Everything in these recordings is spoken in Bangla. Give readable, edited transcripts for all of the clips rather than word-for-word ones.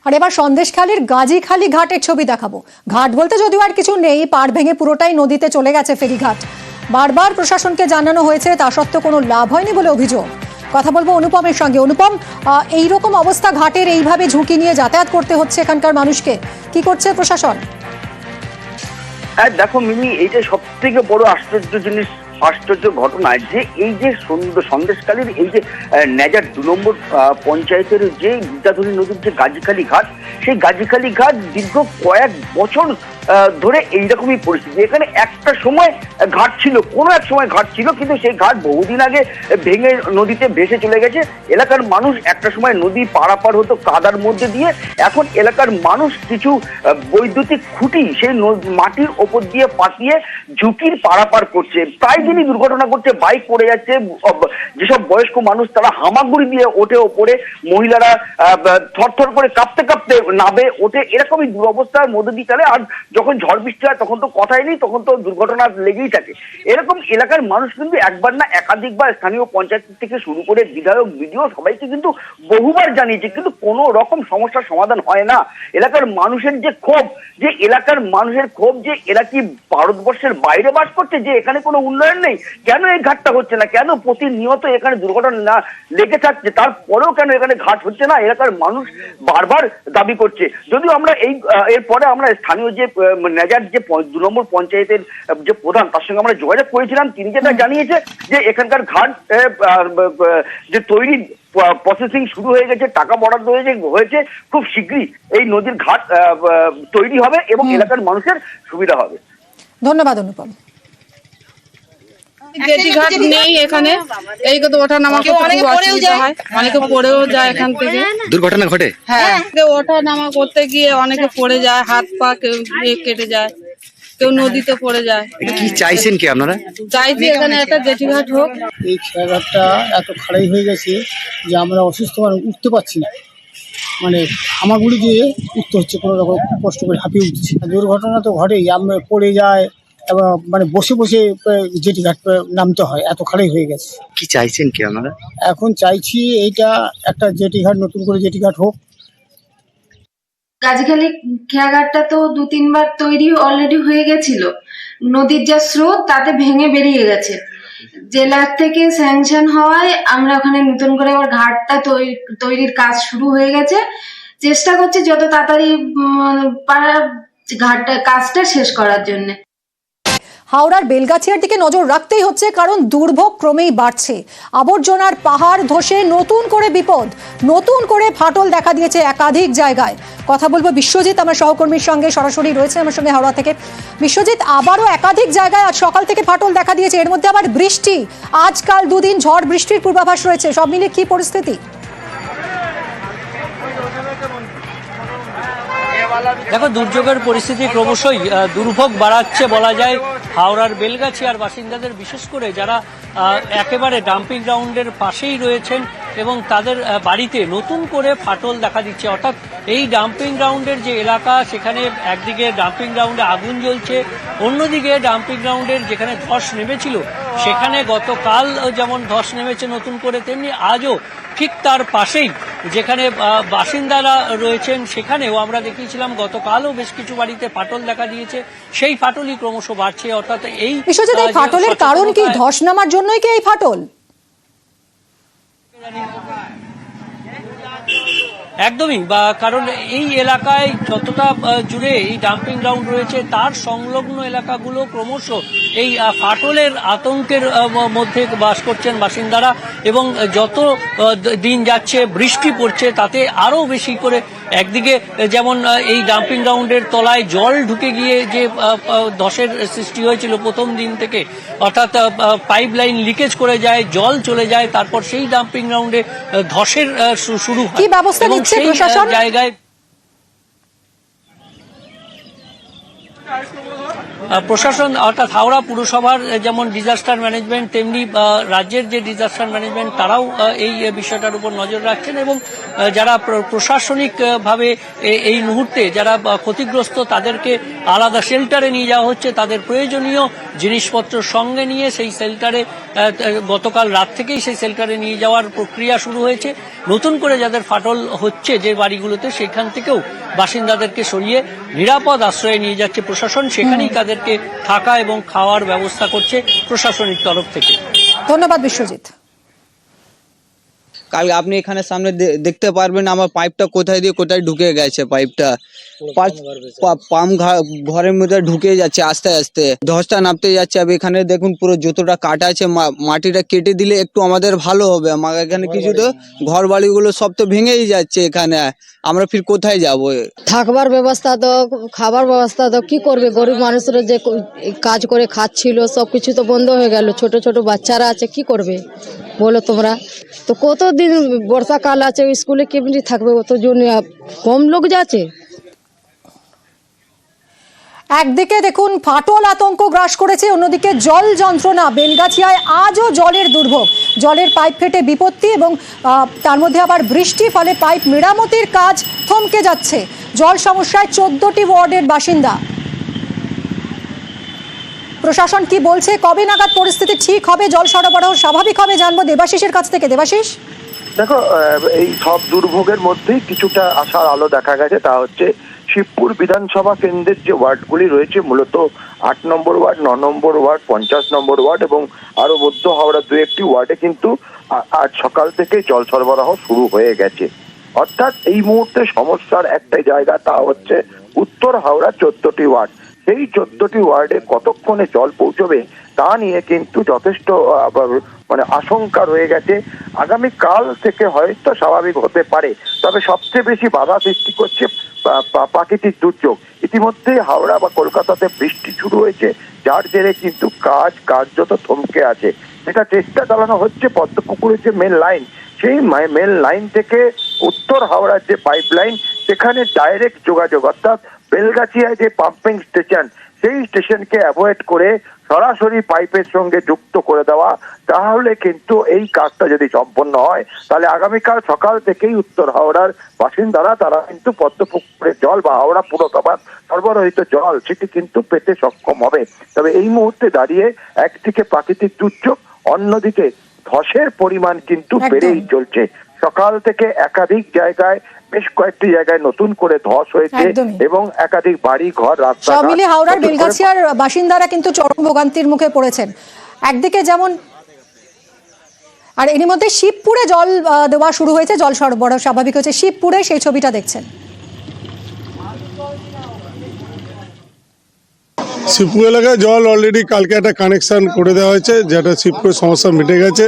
আর এবার সন্দেশখালীর গাজীখালী ঘাটের ছবি দেখাবো। ঘাট বলতে যদিও আর কিছু নেই, পাড় ভেঙে পুরোটাই নদীতে চলে গেছে ফেরিঘাট। বারবার প্রশাসনকে জানানো হয়েছে, তা সত্ত্বেও কোনো লাভ হয়নি বলে অভিযোগ। কথা বলবো অনুপমের সঙ্গে। অনুপম, এইরকম অবস্থা ঘাটের, এইভাবে ঝুঁকি নিয়ে যাতায়াত করতে হচ্ছে এখানকার মানুষকে, কি করছে প্রশাসন? দেখো মিমি, এইটা সব থেকে বড় আশ্চর্য ঘটনা যে এই যে সন্দেশখালীর এই যে নেজার 2 নম্বর পঞ্চায়েতের যে বিদ্যাধরী নদীর যে গাজীখালী ঘাট, সেই গাজীখালী ঘাট দীর্ঘ কয়েক বছর ধরে এইরকমই পরিস্থিতি। এখানে একটা সময় ঘাট ছিল, কোনো এক সময় ঘাট ছিল, কিন্তু সেই ঘাট বহুদিন আগে ভেঙে নদীতে ভেসে চলে গেছে। এলাকার মানুষ একটা সময় নদী পারাপার হতো কাদার মধ্যে দিয়ে, এখন এলাকার মানুষ কিছু বৈদ্যুতিক খুঁটি সেই মাটির ওপর দিয়ে পাঠিয়ে ঝুঁকির পারাপার করছে। প্রায় দিনই দুর্ঘটনা করছে, বাইক পড়ে যাচ্ছে, যেসব বয়স্ক মানুষ তারা হামাগুড়ি দিয়ে ওঠে ওপরে, মহিলারা থরথর করে কাঁপতে কাঁপতে নাবে ওঠে, এরকমই দুরবস্থার মধ্যে দিয়ে চলে। আর যখন ঝড় বৃষ্টি হয় তখন তো কথাই নেই, তখন তো দুর্ঘটনা লেগেই থাকে। এরকম এলাকার মানুষ কিন্তু একবার না একাধিকবার স্থানীয় পঞ্চায়েত থেকে শুরু করে বিধায়ক, বিডিও সবাইকে কিন্তু বহুবার জানিয়েছে, কিন্তু কোনো রকম সমস্যার সমাধান হয় না। এলাকার মানুষের যে ক্ষোভ, যে এরা কি ভারতবর্ষের বাইরে বাস করছে, যে এখানে কোনো উন্নয়ন নেই, কেন এই ঘাটটা হচ্ছে না, কেন প্রতিনিয়ত এখানে দুর্ঘটনা না লেগে থাকছে, তারপরেও কেন এখানে ঘাট হচ্ছে না, এলাকার মানুষ বারবার দাবি করছে। যদিও আমরা এরপরে আমরা স্থানীয় যে নেজার যে 2 নম্বর পঞ্চায়েতের যে প্রধান, তার সঙ্গে আমরা যোগাযোগ করেছিলাম। তিনি যেটা জানিয়েছে যে এখানকার ঘাট যে তৈরি প্রসেসিং শুরু হয়ে গেছে, টাকা বরাদ্দ হয়েছে, খুব শীঘ্রই এই নদীর ঘাট তৈরি হবে এবং এলাকার মানুষের সুবিধা হবে। ধন্যবাদ অনুপম। জেটি ঘাট নেই এখানে, এই তো ওঠা নামা করতে খুব অসুবিধা হয়, অনেকে পড়েও যায় এখান থেকে, দুর্ঘটনা ঘটে। হ্যাঁ, ওঠা নামা করতে গিয়ে অনেকে পড়ে যায়, হাত পা কেউ কেটে যায়, কেউ নদীতে পড়ে যায়। কি চাইছেন কি আপনারা? চাইছি এখানে একটা জেটি ঘাট হোক। এই খেয়াঘাটটা এত খারাপ হয়ে গেছে যে আমরা অসুস্থ মানুষ উঠতে পারছি না, মানে হামাগুড়ি দিয়ে উঠতে হচ্ছে, কোনো রকম কষ্ট করে হাঁপিয়ে উঠছে। দুর্ঘটনা তো ঘটেই, আমরা পড়ে যায় এবং মানে বসে বসে জেটি ঘাট নামতে হয়, এত খারাপ হয়ে গেছে। কি চাইছেন কি আপনারা? এখন চাইছি এইটা একটা জেটি ঘাট, নতুন করে জেটি ঘাট হোক। গাজীখালী খেয়াঘাটটা তো 2-3 বার তৈরি অলরেডি হয়ে গেছিল, নদীর যা স্রোত তাতে ভেঙে বেরিয়ে গেছে। জেলা থেকে স্যাংশন হওয়ায় আমরা ওখানে নতুন করে আবার ঘাটটা তৈরির কাজ শুরু হয়ে গেছে। চেষ্টা করছি যত তাড়াতাড়ি ঘাটটা কাজটা শেষ করার জন্য। হাওড়ার বেলগাছিয়ার দিকে নজর রাখতেই হচ্ছে, কারণ দুর্ভোগ ক্রমেই বাড়ছে। আবর্জনার পাহাড় ধসে নতুন করে বিপদ, নতুন করে ফাটল দেখা দিয়েছে একাধিক জায়গায়। কথা বলবো বিশ্বজিৎ, আমার সহকর্মীর সঙ্গে সরাসরি রয়েছে আমার সঙ্গে হাওড়া থেকে। বিশ্বজিৎ, আবারও একাধিক জায়গায় আজ সকাল থেকে ফাটল দেখা দিয়েছে, এর মধ্যে আবার বৃষ্টি, আজকাল 2 দিন ঝড় বৃষ্টির পূর্বাভাস রয়েছে, সব মিলিয়ে কি পরিস্থিতি? দেখো, দুর্যোগের পরিস্থিতি ক্রমশই দুর্ভোগ বাড়াচ্ছে বলা যায় হাওড়ার বেলগাছিয়ার বাসিন্দাদের, বিশেষ করে যারা একেবারে ডাম্পিং গ্রাউন্ডের পাশেই রয়েছেন এবং তাদের বাড়িতে নতুন করে ফাটল দেখা দিচ্ছে। অর্থাৎ এই ডাম্পিং গ্রাউন্ডের যে এলাকা, সেখানে একদিকে ডাম্পিং গ্রাউন্ডে আগুন জ্বলছে, অন্যদিকে ডাম্পিং গ্রাউন্ডের যেখানে ধস নেমেছিল সেখানে গতকাল যেমন ধস নেমেছে নতুন করে, তেমনি আজও ঠিক তার পাশেই যেখানে বাসিন্দারা রয়েছেন সেখানেও আমরা দেখিয়েছিলাম গতকালও বেশ কিছু বাড়িতে ফাটল দেখা দিয়েছে, সেই ফাটলই ক্রমশ বাড়ছে। অর্থাৎ এই ফাটলের কারণ কি? ধস নামার জন্যই কি এই ফাটল? একদমই, কারণ এই এলাকায় যতটা জুড়ে এই ডাম্পিং গ্রাউন্ড রয়েছে তার সংলগ্ন এলাকাগুলো ক্রমশ এই ফাটলের আতঙ্কের মধ্যে বাস করছেন বাসিন্দারা, এবং যত দিন যাচ্ছে বৃষ্টি পড়ছে তাতে আরও বেশি করে একদিকে যেমন এই ডাম্পিং গ্রাউন্ডের তলায় জল ঢুকে গিয়ে যে ধসের সৃষ্টি হয়েছিল প্রথম দিন থেকে, অর্থাৎ পাইপ লাইন লিকেজ করে যায়, জল চলে যায়, তারপর সেই ডাম্পিং গ্রাউন্ডে ধসের শুরু হয়। কি ব্যবস্থা নিচ্ছে প্রশাসন? জায়গায় প্রশাসন অর্থাৎ হাওড়া পুরসভার যেমন ডিজাস্টার ম্যানেজমেন্ট তেমনি রাজ্যের যে ডিজাস্টার ম্যানেজমেন্ট তারাও এই বিষয়টার উপর নজর রাখছেন এবং যারা প্রশাসনিকভাবে এই মুহূর্তে যারা ক্ষতিগ্রস্ত তাদেরকে আলাদা শেল্টারে নিয়ে যাওয়া হচ্ছে, তাদের প্রয়োজনীয় জিনিসপত্র সঙ্গে নিয়ে সেই শেল্টারে গতকাল রাত থেকেই সেই শেল্টারে নিয়ে যাওয়ার প্রক্রিয়া শুরু হয়েছে। নতুন করে যাদের ফাটল হচ্ছে যে বাড়িগুলোতে সেখান থেকেও বাসিন্দাদেরকে সরিয়ে নিরাপদ আশ্রয়ে নিয়ে যাচ্ছে প্রশাসন, সেখানেই তাদেরকে থাকা এবং খাওয়ার ব্যবস্থা করছে প্রশাসনিক তরফ থেকে। ধন্যবাদ বিশ্বজিৎ। কাল আপনি এখানে সামনে দেখতে পারবেন আমার পাইপটা কোথায় দিয়ে কোথায় ঢুকে গেছে। পাইপটা পাম্প ঘরের মধ্যে ঢুকে যাচ্ছে আস্তে আস্তে, ধসটা নামতে যাচ্ছে। अब এখানে দেখুন পুরো যতটা কাটা আছে মাটিটা কেটে দিলে একটু আমাদের ভালো হবে। আমার এখানে কিছু তো ঘর বাড়িগুলো সব তো ভেঙেই যাচ্ছে, এখানে আমরা ফির কোথায় যাব? থাকবার ব্যবস্থা তো খাবার ব্যবস্থা তো কি করবে, গরিব মানুষরা যে কাজ করে খাচ্ছিল সব কিছু তো বন্ধ হয়ে গেল। ছোট ছোট বাচ্চারা আছে কি করবে বলো তোমরা? তো কতদিন বর্ষাকাল আছে, স্কুলে কেমনি থাকবে? অত জন কম লোক যাচ্ছে। একদিকে দেখুন ফাটল আতঙ্ক গ্রাস করেছে, অন্যদিকে জল যন্ত্রণা। বেলগাছিয়ায় আজও জলের দুর্ভোগ, জলের পাইপ ফেটে বিপত্তি এবং তার মধ্যে আবার বৃষ্টি, ফলে পাইপ মেরামতির কাজ থমকে যাচ্ছে। জল সমস্যায় 14টি ওয়ার্ডের বাসিন্দা। প্রশাসন কি বলছে, কবে নাগাদ পরিস্থিতি ঠিক হবে, জল সরবরাহ স্বাভাবিক হবে, জানবো দেবাশিসের কাছ থেকে। দেবাশিস, দেখো, এই সব দুর্ভোগের মধ্যেই কিছুটা আশার আলো দেখা গেছে। তা হচ্ছে শিবপুর বিধানসভা কেন্দ্রের যে ওয়ার্ডগুলি রয়েছে, মূলত 8 নম্বর ওয়ার্ড, 9 নম্বর ওয়ার্ড, 50 নম্বর ওয়ার্ড এবং আরো মধ্য হাওড়া 2-1টি ওয়ার্ডে কিন্তু আজ সকাল থেকে জল সরবরাহ শুরু হয়ে গেছে। অর্থাৎ এই মুহূর্তে সমস্যার একটাই জায়গা, তা হচ্ছে উত্তর হাওড়া 14টি ওয়ার্ড। সেই 14টি ওয়ার্ডে কতক্ষণে জল পৌঁছবে তা নিয়ে কিন্তু যথেষ্ট আশঙ্কা রয়ে গেছে। আগামী কাল থেকে হয়তো স্বাভাবিক হতে পারে, তবে সবচেয়ে বেশি বাধা সৃষ্টি করছে প্রাকৃতিক দুর্যোগ। ইতিমধ্যে হাওড়া বা কলকাতাতে বৃষ্টি শুরু হয়েছে, যার জেরে কিন্তু কার্যত থমকে আছে। যেটা চেষ্টা চালানো হচ্ছে পদ্মপুকুরের যে মেন লাইন, সেই মেন লাইন থেকে উত্তর হাওড়ার যে পাইপ লাইন, সেখানে ডাইরেক্ট যোগাযোগ, অর্থাৎ বেলগাছিয়ায় যে পাম্পিং স্টেশন, সেই স্টেশনকে অ্যাভয়েড করে সরাসরি পাইপের সঙ্গে যুক্ত করে দেওয়া। তাহলে কিন্তু এই কাজটা যদি সম্পন্ন হয়, তাহলে আগামীকাল সকাল থেকেই উত্তর হাওড়ার বাসিন্দারা তারা কিন্তু পদ্মপুকুরের জল বা হাওড়া পুরসভার সরবরাহিত জল সেটি কিন্তু পেতে সক্ষম হবে। তবে এই মুহূর্তে দাঁড়িয়ে একদিকে প্রাকৃতিক দুর্যোগ, অন্যদিকে ধসের পরিমাণ কিন্তু বেড়েই চলছে। সকাল থেকে একাধিক জায়গায়, বেশ কয়েকটি জায়গায় নতুন করে ধস হয়েছে এবং একাধিক বাড়ি ঘর রাস্তা সব মিলে হাওড়ার বেলগাছিয়ার বাসিন্দারা কিন্তু চরম ভোগান্তির মুখে পড়েছেন। একদিকে যেমন, আর এর মধ্যে শিবপুরে জল দেওয়া শুরু হয়েছে, জল সরবরাহ স্বাভাবিক হয়েছে শিবপুরে, সেই ছবিটা দেখছেন। শিবপুর এলাকায় জল অলরেডি কালকে একটা কানেকশন করে দেওয়া হয়েছে, যেটা শিবপুরের সমস্যা মিটে গেছে।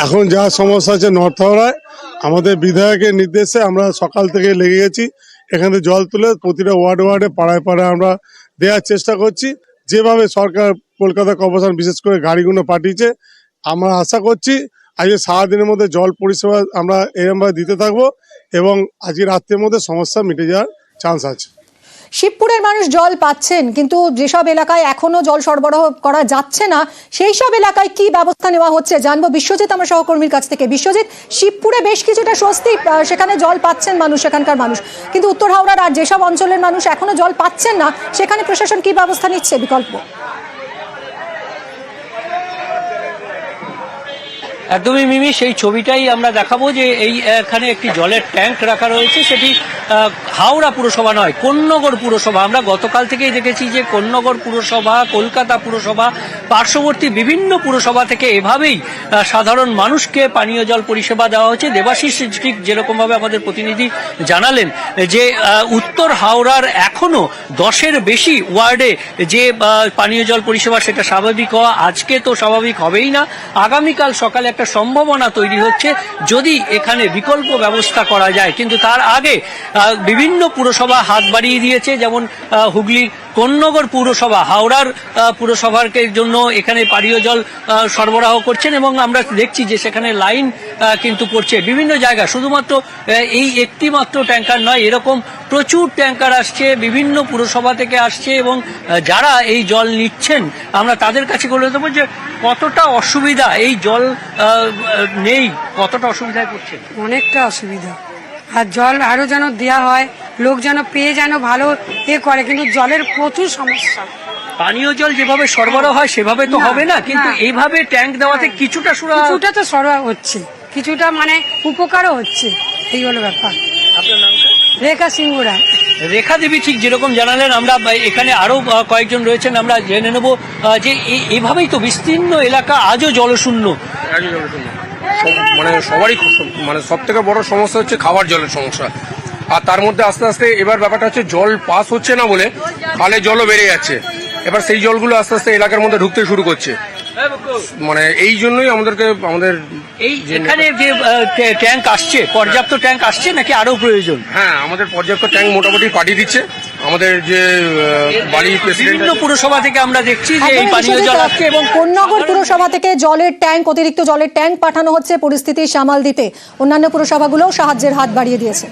এখন যা সমস্যা আছে নর্থ হাওড়ায়, আমাদের বিধায়কের নির্দেশে আমরা সকাল থেকে লেগে গেছি এখানে জল তুলে প্রতিটা ওয়ার্ডে পাড়ায় পাড়ায় আমরা দেওয়ার চেষ্টা করছি। যেভাবে সরকার কলকাতা কর্পোরেশন বিশেষ করে গাড়িগুলো পাঠিয়েছে, আমরা আশা করছি আজকে সারাদিনের মধ্যে জল পরিষেবা আমরা এরকমভাবে দিতে থাকবো এবং আজকে রাত্রের মধ্যে সমস্যা মিটে যাওয়ার চান্স আছে। শিবপুরের মানুষ জল পাচ্ছেন, কিন্তু যেসব এলাকায় এখনো জল সরবরাহ করা যাচ্ছে না, সেই সব এলাকায় কি ব্যবস্থা নেওয়া হচ্ছে জানবো বিশ্বজিৎ আমার সহকর্মীর কাছ থেকে। বিশ্বজিৎ, শিবপুরে বেশ কিছুটা স্বস্তি, সেখানে জল পাচ্ছেন মানুষ, সেখানকার মানুষ, কিন্তু উত্তর হাওড়ার আর যেসব অঞ্চলের মানুষ এখনো জল পাচ্ছেন না, সেখানে প্রশাসন কি ব্যবস্থা নিচ্ছে বিকল্প? একদমই মিমি, সেই ছবিটাই আমরা দেখাবো যে এখানে একটি জলের ট্যাঙ্ক রাখা রয়েছে, সেটি হাওড়া পুরসভা নয়, কোন্নগর পুরসভা। আমরা গতকাল থেকেই দেখেছি যে কোন্নগর পুরসভা, কলকাতা পুরসভা, পার্শ্ববর্তী বিভিন্ন পুরসভা থেকে এভাবেই সাধারণ মানুষকে পানীয় জল পরিষেবা দেওয়া হচ্ছে। দেবাশিস ঠিক যেরকমভাবে আমাদের প্রতিনিধি জানালেন যে উত্তর হাওড়ার এখনো 10-এর বেশি ওয়ার্ডে যে পানীয় জল পরিষেবা সেটা স্বাভাবিক হওয়া আজকে তো স্বাভাবিক হবেই না, আগামীকাল সকালে একটা সম্ভাবনা তৈরি হচ্ছে যদি এখানে বিকল্প ব্যবস্থা করা যায়। কিন্তু তার আগে বিভিন্ন পুরসভা হাত বাড়িয়ে দিয়েছে, যেমন হুগলির কোন্নগর পুরসভা হাওড়ার পুরসভার জন্য এখানে পানীয় জল সরবরাহ করছেন এবং আমরা দেখছি যে সেখানে লাইন কিন্তু পড়ছে বিভিন্ন জায়গায়। শুধুমাত্র এই একটি মাত্র ট্যাঙ্কার নয়, এরকম প্রচুর ট্যাঙ্কার আসছে, বিভিন্ন পুরসভা থেকে আসছে এবং যারা এই জল নিচ্ছেন আমরা তাদের কাছে বলে দেবো যে কতটা অসুবিধা, এই জল নেই কতটা অসুবিধায় পড়ছে। অনেকটা অসুবিধা, আর জল আরো যেন দেয়া হয়, লোক যেন পেয়ে যেন ভালো করে, কিন্তু জলের প্রচুর সমস্যা। পানীয় জল যেভাবে সরবরাহ হয় সেভাবে তো হবে না, কিন্তু এইভাবে ট্যাঙ্ক দেওয়াতে কিছুটা তো সরবরাহ হচ্ছে, কিছুটা মানে উপকারও হচ্ছে, এই হলো ব্যাপার। আপনার নামটা? রেখা সিংহ রায়। রেখা দেবী ঠিক যেরকম জানালেন, আমরা এখানে আরো কয়েকজন রয়েছেন, আমরা জেনে নেব যে এইভাবেই তো বিস্তীর্ণ এলাকা আজও জলশূন্য। মানে সবারই মানে সব থেকে বড় সমস্যা হচ্ছে খাবার জলের সমস্যা, আর তার মধ্যে আস্তে আস্তে এবার ব্যাপারটা হচ্ছে জল পাস হচ্ছে না বলে খালের জলও বেড়ে যাচ্ছে। এবার সেই জলগুলো আস্তে আস্তে এলাকার মধ্যে ঢুকতে শুরু করছে, মানে এই জন্যই আমাদের এই এখানে যে ট্যাঙ্ক আসছে, পর্যাপ্ত ট্যাঙ্ক আসছে নাকি আরো প্রয়োজন? হ্যাঁ, আমাদের পর্যাপ্ত ট্যাঙ্ক মোটামুটি পাঠিয়ে দিচ্ছে আমাদের যে বাড়ি বিভিন্ন পুরসভা থেকে আমরা দেখছি যে এই পানীয় জল আসছে এবং কোন্নগর পুরসভা থেকে জলের ট্যাঙ্ক, অতিরিক্ত জলের ট্যাঙ্ক পাঠানো হচ্ছে পরিস্থিতি সামাল দিতে। অন্যান্য পুরসভাগুলোও সাহায্যের হাত বাড়িয়ে দিয়েছে।